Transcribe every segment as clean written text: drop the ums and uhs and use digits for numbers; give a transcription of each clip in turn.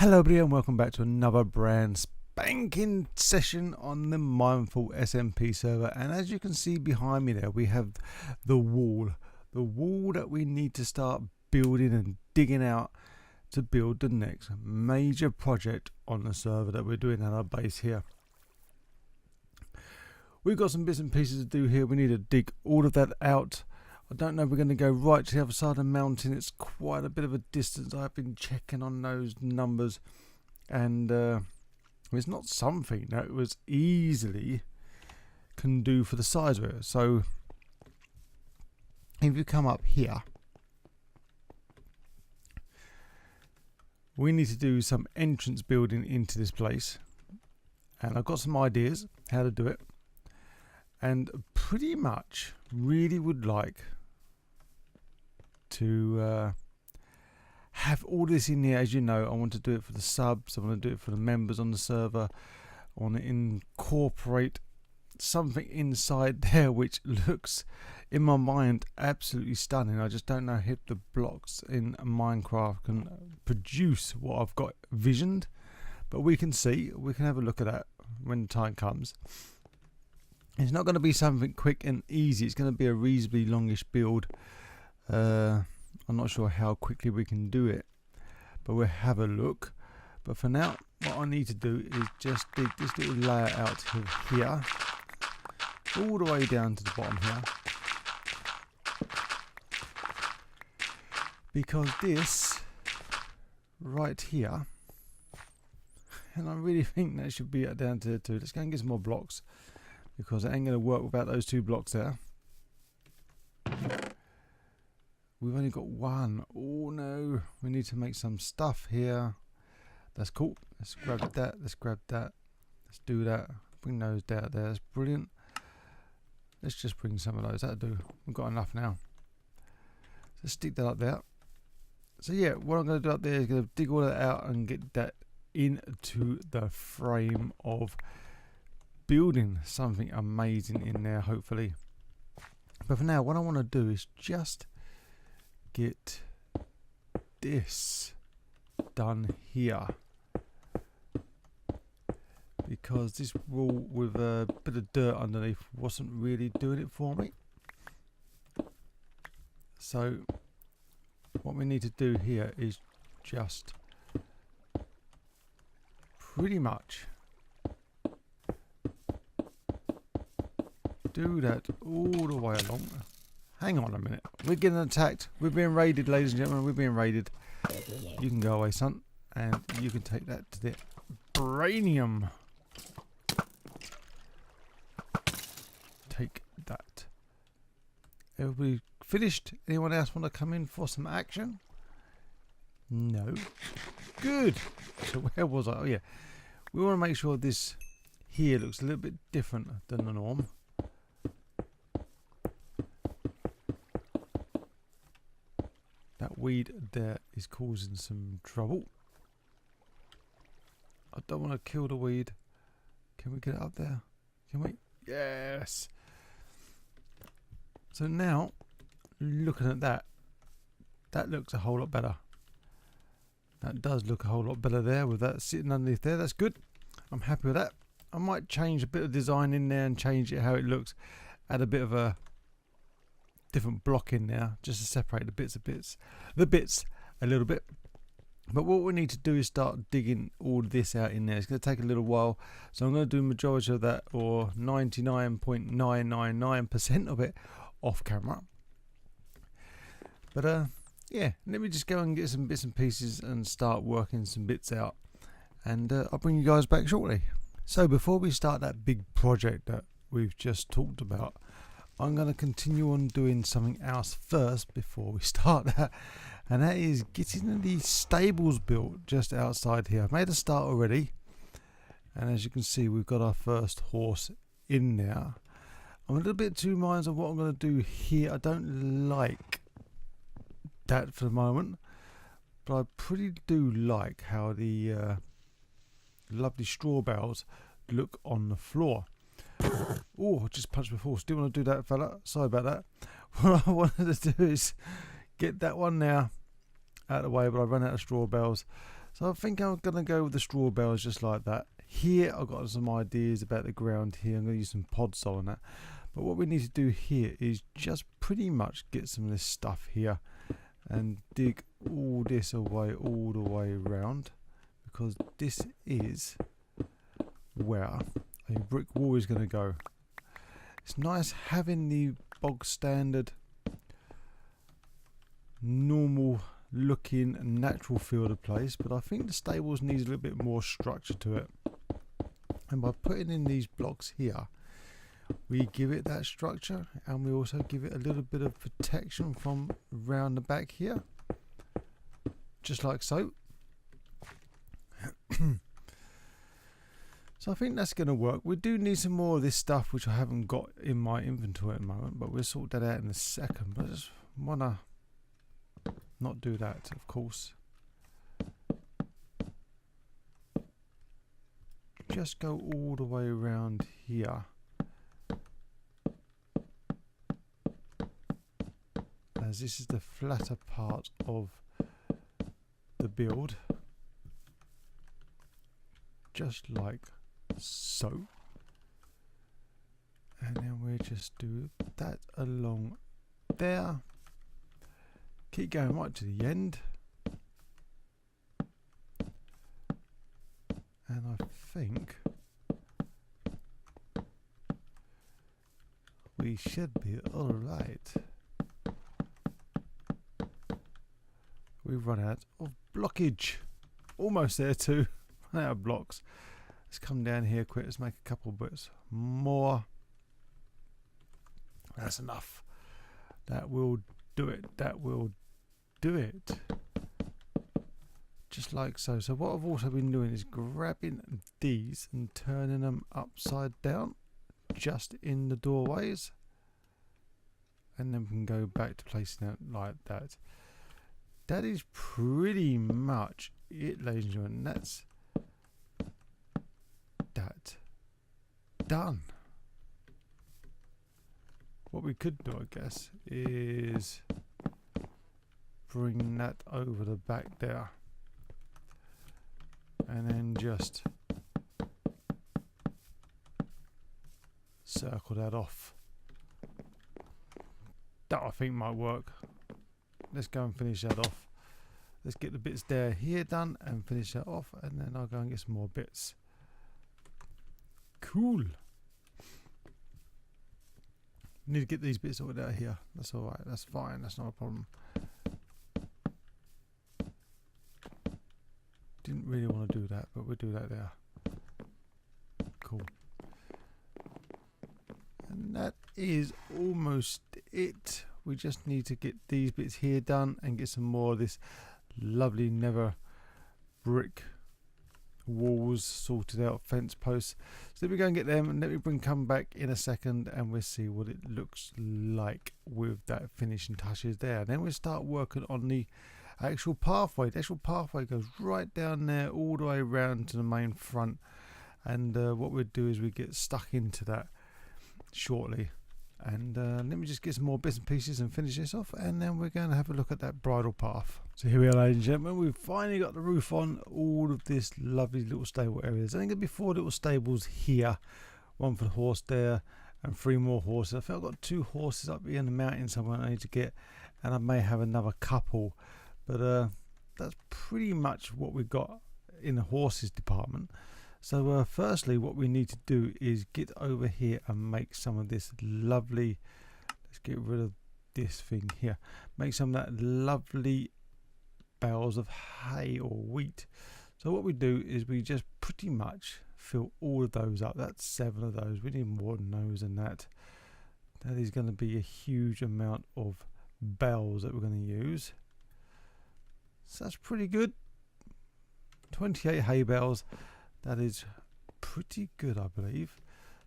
Hello everybody and welcome back to another brand spanking session on the Mindful SMP server. And as you can see behind me there, we have the wall that we need to start building and digging out to build the next major project on the server that we're doing at our base here. We've got some bits and pieces to do here. We need to dig all of that out. I don't know if we're going to go right to the other side of the mountain. It's quite a bit of a distance. I've been checking on those numbers, and it's not something that was easily can do for the size of it. So if you come up here, we need to do some entrance building into this place, and I've got some ideas how to do it, and pretty much really would like to have all this in here. As you know, I want to do it for the subs, I want to do it for the members on the server. I want to incorporate something inside there which looks in my mind absolutely stunning. I just don't know if the blocks in Minecraft can produce what I've got visioned, but we can see, we can have a look at that when the time comes. It's not going to be something quick and easy. It's going to be a reasonably longish build. I'm not sure how quickly we can do it, but we'll have a look. But for now, what I need to do is just dig this little layer out of here all the way down to the bottom here, because this right here, and I really think that should be down to there too. Let's go and get some more blocks, because it ain't going to work without those two blocks there. We've only got one. Oh no, we need to make some stuff here. That's cool. Let's grab that. Let's grab that. Let's do that. Bring those down there. That's brilliant. Let's just bring some of those. That'll do. We've got enough now. So stick that up there. So yeah, what I'm going to do up there is going to dig all that out and get that into the frame of building something amazing in there, hopefully. But for now, what I want to do is just get this done here, because this wall with a bit of dirt underneath wasn't really doing it for me. So what we need to do here is just pretty much do that all the way along. Hang on a minute. We're getting attacked. We're being raided, ladies and gentlemen. We're being raided. You can go away, son. And you can take that to the Brainium. Take that. Everybody finished? Anyone else want to come in for some action? No. Good. So where was I? Oh yeah. We want to make sure this here looks a little bit different than the norm. That weed there is causing some trouble. I don't want to kill the weed. Can we get it up there? Can we? Yes. So now, looking at that, that looks a whole lot better. That does look a whole lot better there with that sitting underneath there. That's good. I'm happy with that. I might change a bit of design in there and change it how it looks. Add a bit of a different block in there just to separate the bits a little bit. But what we need to do is start digging all this out in there. It's going to take a little while, so I'm going to do the majority of that, or 99.999% of it, off camera. But yeah, let me just go and get some bits and pieces and start working some bits out, and I'll bring you guys back shortly. So before we start that big project that we've just talked about, I'm going to continue on doing something else first before we start that, and that is getting the stables built just outside here. I've made a start already, and as you can see, we've got our first horse in there. I'm a little bit two minds of what I'm going to do here. I don't like that for the moment, but I pretty do like how the lovely straw bales look on the floor. Oh, I just punched my horse. Didn't want to do that, fella. Sorry about that. What I wanted to do is get that one now out of the way, but I run out of straw bales. So I think I'm going to go with the straw bales just like that. Here I've got some ideas about the ground here. I'm going to use some podsol on that. But what we need to do here is just pretty much get some of this stuff here and dig all this away all the way around, because this is where a brick wall is going to go. It's nice having the bog standard normal looking natural feel of place, but I think the stables needs a little bit more structure to it, and by putting in these blocks here we give it that structure, and we also give it a little bit of protection from round the back here, just like so. So I think that's going to work. We do need some more of this stuff which I haven't got in my inventory at the moment, but we'll sort that out in a second. But I just want to not do that, of course. Just go all the way around here, as this is the flatter part of the build, just like so. And then we just do that along there, keep going right to the end, and I think we should be alright. We've run out of blockage, almost there too. Run out of blocks. Let's come down here quick, let's make a couple bits more. That's enough. That will do it. That will do it. Just like so. So what I've also been doing is grabbing these and turning them upside down just in the doorways, and then we can go back to placing it like that. That is pretty much it, ladies and gentlemen. That's that done. What we could do, I guess, is bring that over the back there, and then just circle that off. That I think might work. Let's go and finish that off. Let's get the bits there here done and finish that off, and then I'll go and get some more bits. Cool. Need to get these bits sorted out here. That's alright, that's fine, that's not a problem. Didn't really want to do that, but we'll do that there. Cool. And that is almost it. We just need to get these bits here done and get some more of this lovely nether brick walls sorted out, fence posts. So let me go and get them, and let me come back in a second and we'll see what it looks like with that finishing touches there. And then we'll start working on the actual pathway. The actual pathway goes right down there all the way around to the main front, and what we'll do is we get stuck into that shortly. And let me just get some more bits and pieces and finish this off, and then we're going to have a look at that bridle path. So here we are, ladies and gentlemen, we've finally got the roof on all of this lovely little stable areas. I think there'll be 4 little stables here, one for the horse there and 3 more horses. I think I've got 2 horses up here in the mountain somewhere I need to get, and I may have another couple, but that's pretty much what we've got in the horses department. So firstly, what we need to do is get over here and make some of this lovely, let's get rid of this thing here, make some of that lovely bales of hay or wheat. So what we do is we just pretty much fill all of those up. That's 7 of those. We need more than those and that. That is going to be a huge amount of bales that we're going to use. So that's pretty good. 28 hay bales. That is pretty good, I believe.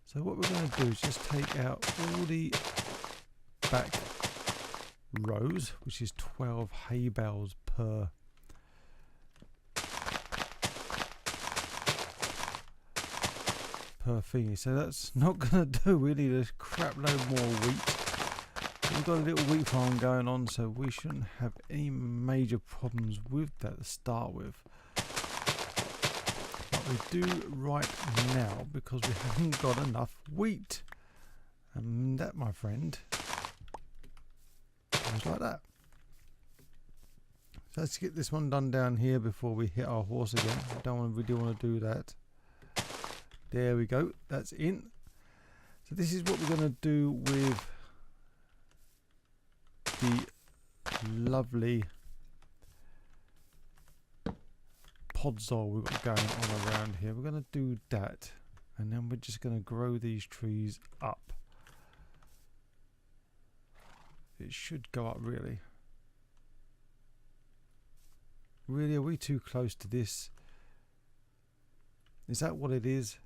So what we're going to do is just take out all the back rows, which is 12 hay bales per thingy. So that's not going to do. We need a crap load more wheat. We've got a little wheat farm going on, so we shouldn't have any major problems with that to start with. we do right now, because we haven't got enough wheat. And that, my friend, goes like that. So let's get this one done down here before we hit our horse again. I don't really want to do that. There we go, that's in. So this is what we're going to do with the lovely podzol we've got going on around here. We're going to do that, and then we're just going to grow these trees up. It should go up, really. Really, are we too close to this? Is that what it is?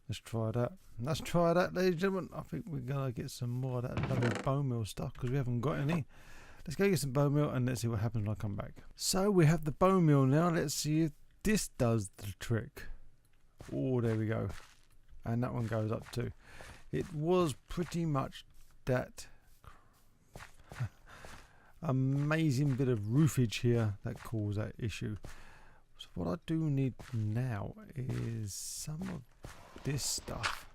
Let's try that. Let's try that, ladies and gentlemen. I think we're going to get some more of that lovely bone meal stuff, because we haven't got any. Let's go get some bone meal and let's see what happens when I come back. So we have the bone meal now. Let's see if this does the trick. Oh, there we go. And that one goes up too. It was pretty much that amazing bit of roofage here that caused that issue. So what I do need now is some of this stuff.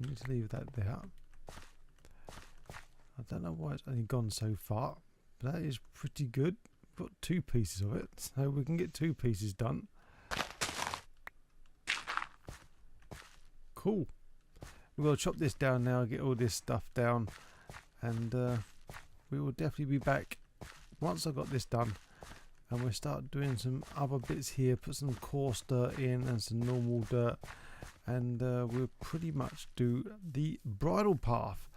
I need to leave that there. I don't know why it's only gone so far, but that is pretty good. Got 2 pieces of it, so we can get 2 pieces done. Cool. We're going to chop this down now, get all this stuff down, and we will definitely be back once I've got this done, and we'll start doing some other bits here, put some coarse dirt in and some normal dirt, and we'll pretty much do the bridle path.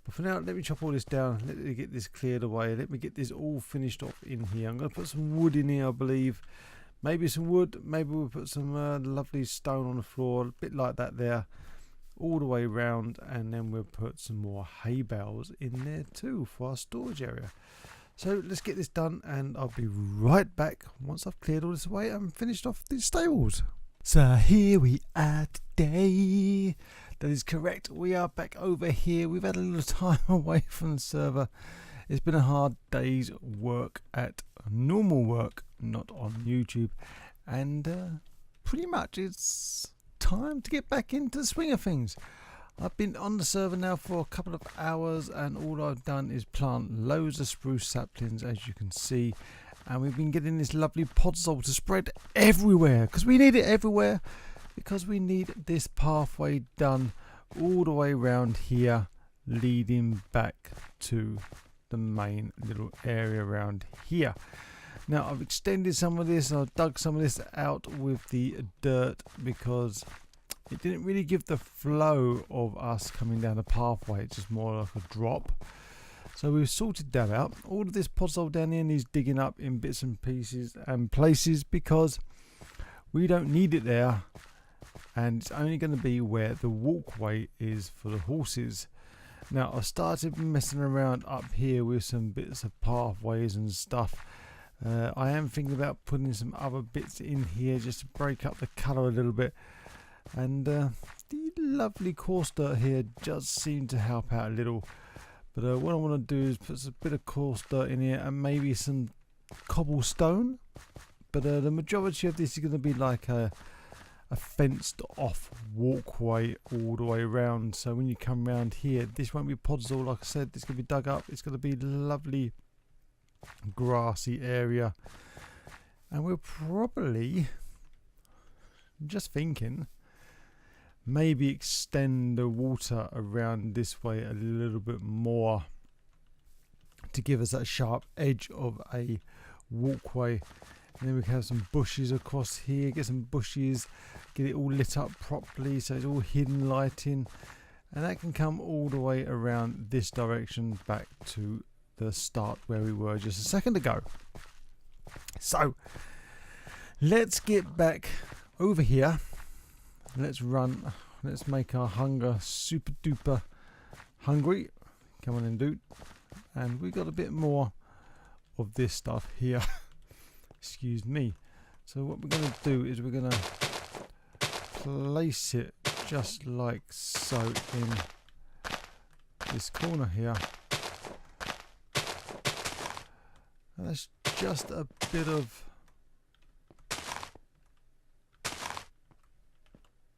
But for now, let me chop all this down, let me get this cleared away, let me get this all finished off in here. I'm going to put some wood in here, I believe. Maybe some wood, maybe we'll put some lovely stone on the floor, a bit like that there, all the way round, and then we'll put some more hay bales in there too for our storage area. So let's get this done, and I'll be right back once I've cleared all this away and finished off these stables. So here we are today. That is correct, we are back over here. We've had a little time away from the server. It's been a hard day's work at normal work, not on YouTube, and pretty much it's time to get back into the swing of things. I've been on the server now for a couple of hours, and all I've done is plant loads of spruce saplings, as you can see, and we've been getting this lovely podzol to spread everywhere, because we need it everywhere, because we need this pathway done all the way around here, leading back to the main little area around here. Now I've extended some of this, I've dug some of this out with the dirt, because it didn't really give the flow of us coming down the pathway. It's just more like a drop. So we've sorted that out. All of this podzol down here needs digging up in bits and pieces and places, because we don't need it there, and it's only going to be where the walkway is for the horses. Now I started messing around up here with some bits of pathways and stuff. I am thinking about putting some other bits in here just to break up the colour a little bit, and the lovely coarse dirt here does seem to help out a little. But what I want to do is put a bit of coarse dirt in here and maybe some cobblestone, but the majority of this is going to be like a fenced off walkway all the way around. So when you come around here, this won't be podzol, like I said, it's going to be dug up. It's going to be lovely grassy area, and we'll probably, just thinking, maybe extend the water around this way a little bit more to give us that sharp edge of a walkway. And then we can have some bushes across here, get some bushes, get it all lit up properly so it's all hidden lighting, and that can come all the way around this direction back to the start where we were just a second ago. So let's get back over here, let's run, let's make our hunger super duper hungry. Come on in, dude. And we got a bit more of this stuff here. Excuse me. So what we're going to do is we're going to place it just like so in this corner here. And that's just a bit of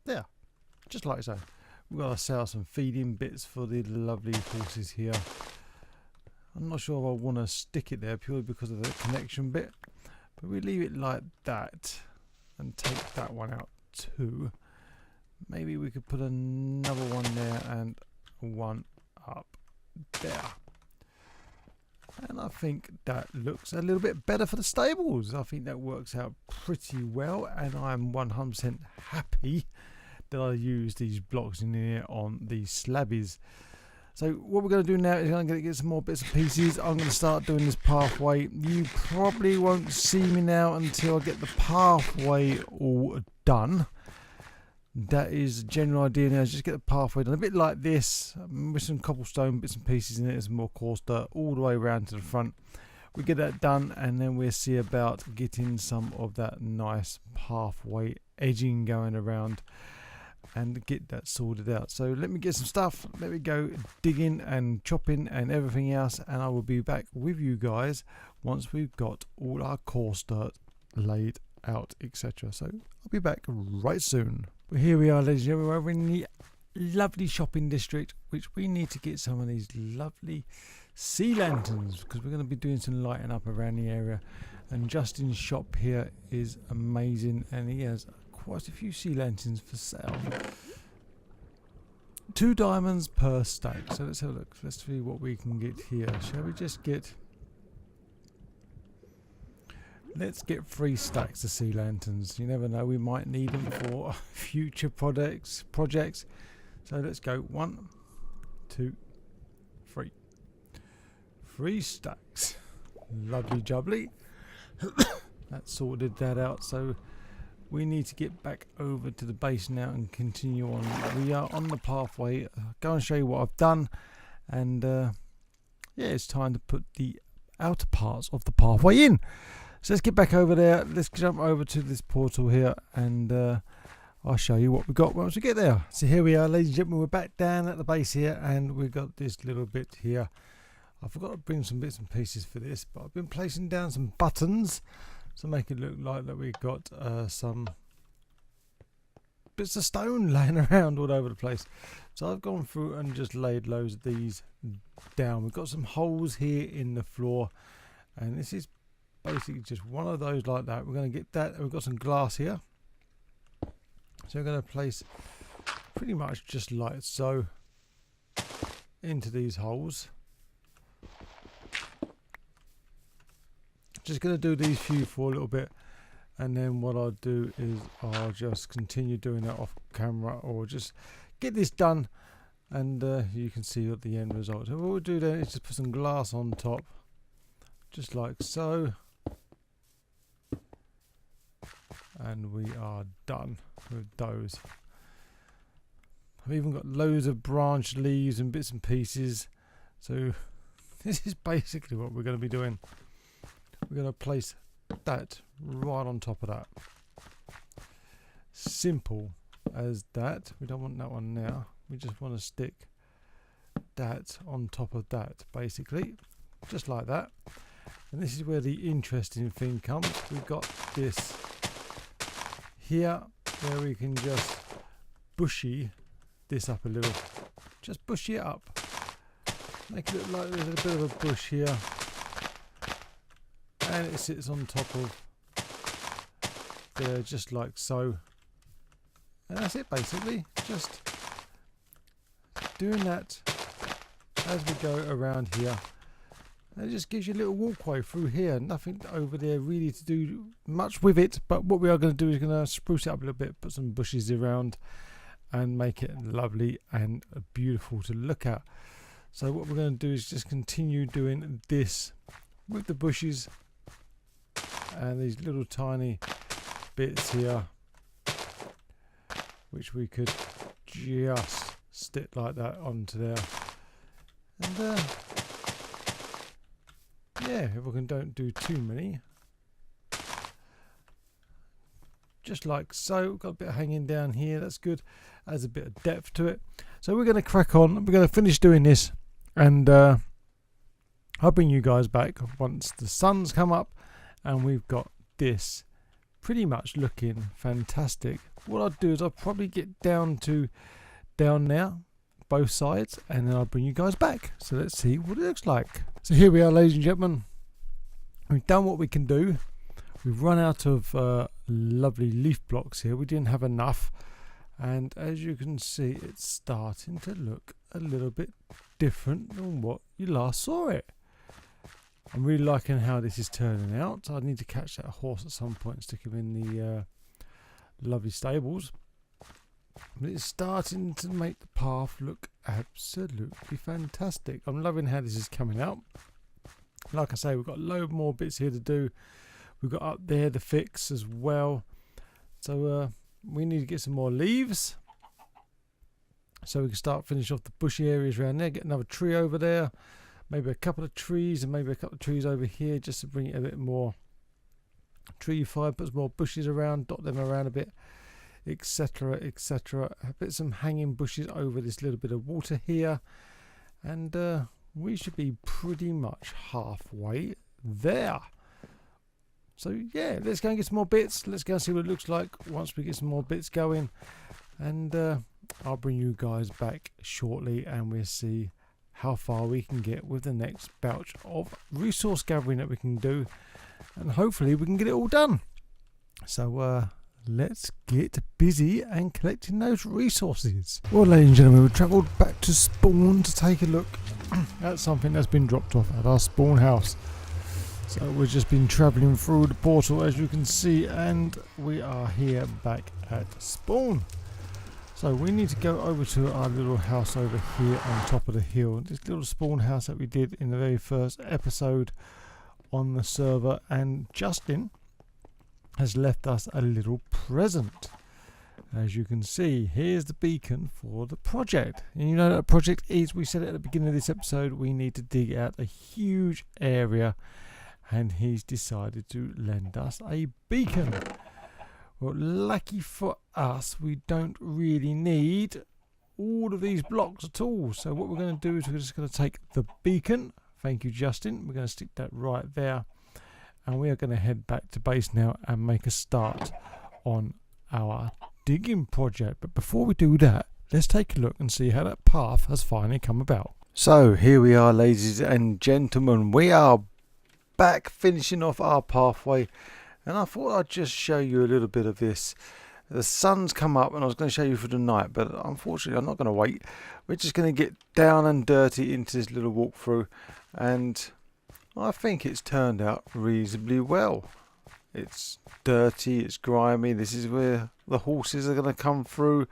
there, just like so. We've got ourselves some feeding bits for the lovely horses here. I'm not sure if I want to stick it there purely because of the connection bit, but we leave it like that and take that one out too. Maybe we could put another one there and one up there. And I think that looks a little bit better for the stables. I think that works out pretty well, and I'm 100% happy that I used these blocks in here on these slabbies. So what we're going to do now is I'm going to get some more bits and pieces. I'm going to start doing this pathway. You probably won't see me now until I get the pathway all done. That is the general idea now, is just get the pathway done. A bit like this, with some cobblestone bits and pieces in it, and some more coarse dirt all the way around to the front. We get that done, and then we'll see about getting some of that nice pathway edging going around and get that sorted out. So let me get some stuff, let me go digging and chopping and everything else, and I will be back with you guys once we've got all our coarse dirt laid out, etc. So I'll be back right soon. Well, here we are, ladies and gentlemen, over in the lovely shopping district, which we need to get some of these lovely sea lanterns, because we're going to be doing some lighting up around the area. And Justin's shop here is amazing, and he has quite a few sea lanterns for sale. 2 diamonds per stack. So let's have a look. Let's see what we can get here. Shall we just get... Let's get 3 stacks of sea lanterns. You never know, we might need them for future projects. So let's go 1, 2, 3. 3 stacks. Lovely jubbly. That sorted that out. So we need to get back over to the base now and continue on. We are on the pathway. I'll go and show you what I've done. And yeah, it's time to put the outer parts of the pathway in. So let's get back over there. Let's jump over to this portal here, and I'll show you what we got once we get there. So here we are, ladies and gentlemen. We're back down at the base here, and we've got this little bit here. I forgot to bring some bits and pieces for this, but I've been placing down some buttons to make it look like that we've got some bits of stone laying around all over the place. So I've gone through and just laid loads of these down. We've got some holes here in the floor, and this is basically just one of those like that. We're going to get that. We've got some glass here, so we're going to place pretty much just like so into these holes. Just going to do these few for a little bit, and then what I'll do is I'll just continue doing that off camera, or just get this done, and you can see what the end result. So what we'll do then is just put some glass on top, just like so. And we are done with those. I've even got loads of branch leaves and bits and pieces. So this is basically what we're going to be doing. We're going to place that right on top of that. Simple as that. We don't want that one now. We just want to stick that on top of that, basically. Just like that. And this is where the interesting thing comes. We've got this here where we can just bushy this up a little. Just bushy it up. Make it look like there's a bit of a bush here. And it sits on top of there, just like so. And that's it, basically. Just doing that as we go around here. And it just gives you a little walkway through here. Nothing over there really to do much with it. But what we are going to do is going to spruce it up a little bit, put some bushes around, and make it lovely and beautiful to look at. So what we're going to do is just continue doing this with the bushes and these little tiny bits here, which we could just stick like that onto there. And yeah, if we don't do too many, just like so. Got a bit hanging down here, that's good, adds a bit of depth to it. So we're going to crack on. We're going to finish doing this, And I'll bring you guys back once the sun's come up and we've got this pretty much looking fantastic. What I'll do is I'll probably get down now, both sides, and then I'll bring you guys back. So let's see what it looks like. So here we are, ladies and gentlemen. We've done what we can do. We've run out of lovely leaf blocks here. We didn't have enough. And as you can see, it's starting to look a little bit different than what you last saw it. I'm really liking how this is turning out. I need to catch that horse at some point and stick him in the lovely stables. But it's starting to make the path look absolutely fantastic. I'm loving how this is coming out. Like I say, we've got a load more bits here to do. We've got up there the fix as well. So we need to get some more leaves, so we can start finish off the bushy areas around there. Get another tree over there, maybe a couple of trees, and maybe a couple of trees over here, just to bring it a bit more treeified. Put some more bushes around, dot them around a bit, etc, etc. Put some hanging bushes over this little bit of water here, and we should be pretty much halfway there. So yeah, let's go and get some more bits. Let's go and see what it looks like once we get some more bits going. And I'll bring you guys back shortly and we'll see how far we can get with the next batch of resource gathering that we can do. And hopefully we can get it all done. So let's get busy and collecting those resources. Well, ladies and gentlemen, we've travelled back to spawn to take a look at something that's been dropped off at our spawn house. So we've just been travelling through the portal, as you can see, and we are here back at spawn. So we need to go over to our little house over here on top of the hill. This little spawn house that we did in the very first episode on the server, and Justin has left us a little present. As you can see, here's the beacon for the project. And you know that project is, we said it at the beginning of this episode, we need to dig out a huge area. And he's decided to lend us a beacon. Well, lucky for us, we don't really need all of these blocks at all. So what we're going to do is we're just going to take the beacon. Thank you, Justin. We're going to stick that right there. And we are going to head back to base now and make a start on our digging project. But before we do that, let's take a look and see how that path has finally come about. So here we are, ladies and gentlemen. We are back finishing off our pathway, and I thought I'd just show you a little bit of this. The sun's come up and I was going to show you for the night, but unfortunately I'm not going to wait. We're just going to get down and dirty into this little walkthrough, and I think it's turned out reasonably well. It's dirty, it's grimy. This is where the horses are going to come through.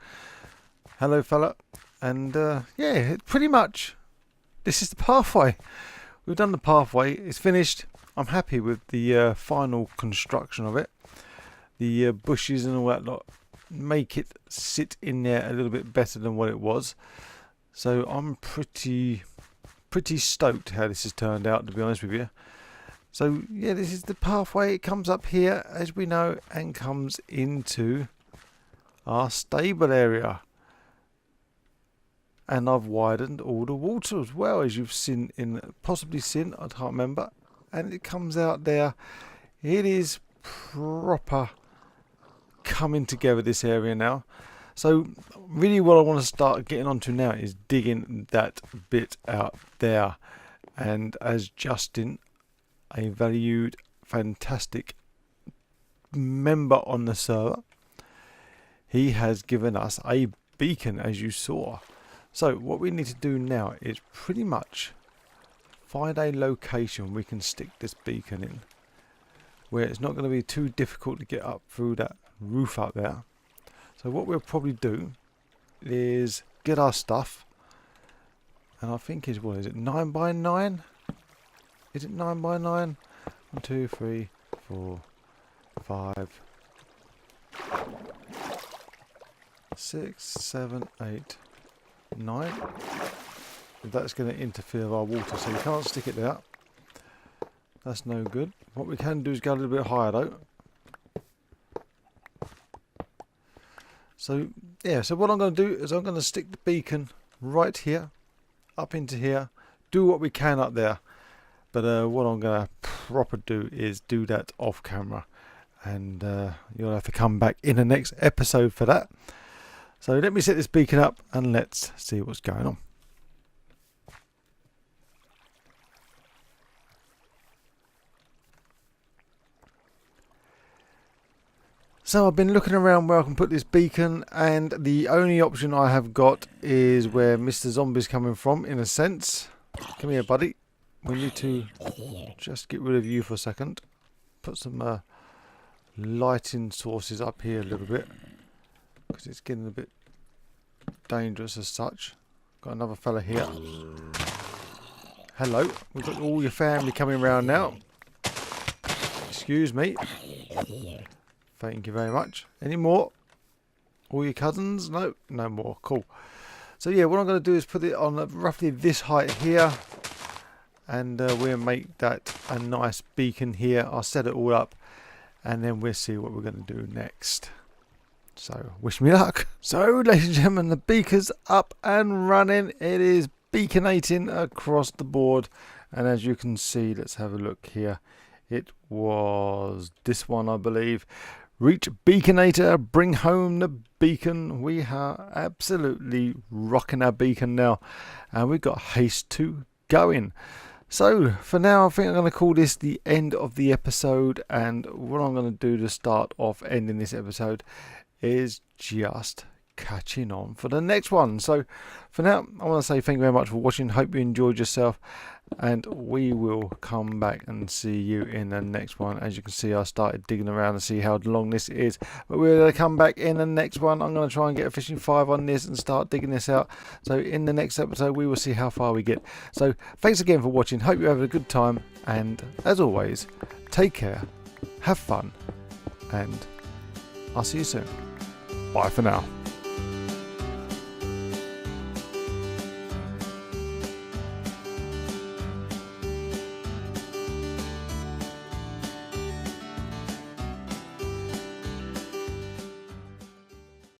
Hello fella. And yeah, pretty much this is the pathway. We've done the pathway, it's finished. I'm happy with the final construction of it. The bushes and all that lot make it sit in there a little bit better than what it was. So I'm pretty stoked how this has turned out, to be honest with you. So yeah, this is the pathway. It comes up here, as we know, and comes into our stable area. And I've widened all the water as well, as you've seen possibly seen, I can't remember. And it comes out there. It is proper coming together, this area now. So really what I want to start getting onto now is digging that bit out there. And as Justin, a valued, fantastic member on the server, he has given us a beacon, as you saw. So what we need to do now is pretty much find a location we can stick this beacon in, where it's not going to be too difficult to get up through that roof up there. So what we'll probably do is get our stuff, and I think is, what is it, 9 by 9? Is it 9 by 9? 1, 2, 3, 4, 5, 6, 7, 8, 9. That's going to interfere with our water, so we can't stick it there. That's no good. What we can do is go a little bit higher though. So yeah, so what I'm going to do is I'm going to stick the beacon right here, up into here, do what we can up there. But what I'm going to proper do is do that off camera. And you'll have to come back in the next episode for that. So let me set this beacon up and let's see what's going on. So I've been looking around where I can put this beacon, and the only option I have got is where Mr. Zombie's coming from, in a sense. Come here, buddy. We need to just get rid of you for a second. Put some lighting sources up here a little bit, because it's getting a bit dangerous as such. Got another fella here. Hello. We've got all your family coming around now. Excuse me. Thank you very much. Any more? All your cousins? No, no more. Cool. So yeah, what I'm going to do is put it on roughly this height here, and we'll make that a nice beacon here. I'll set it all up, and then we'll see what we're going to do next. So wish me luck. So ladies and gentlemen, the beacon's up and running. It is beaconating across the board, and as you can see, let's have a look here. It was this one, I believe. Reach Beaconator, bring home the beacon. We are absolutely rocking our beacon now, and we've got haste 2 going. So for now, I think I'm going to call this the end of the episode, and what I'm going to do to start off ending this episode is just catching on for the next one. So for now, I want to say thank you very much for watching. Hope you enjoyed yourself, and we will come back and see you in the next one. As you can see, I started digging around to see how long this is, but we're going to come back in the next one. I'm going to try and get a fishing 5 on this and start digging this out. So in the next episode, we will see how far we get. So thanks again for watching. Hope you're having a good time, and as always, take care, have fun, and I'll see you soon. Bye for now.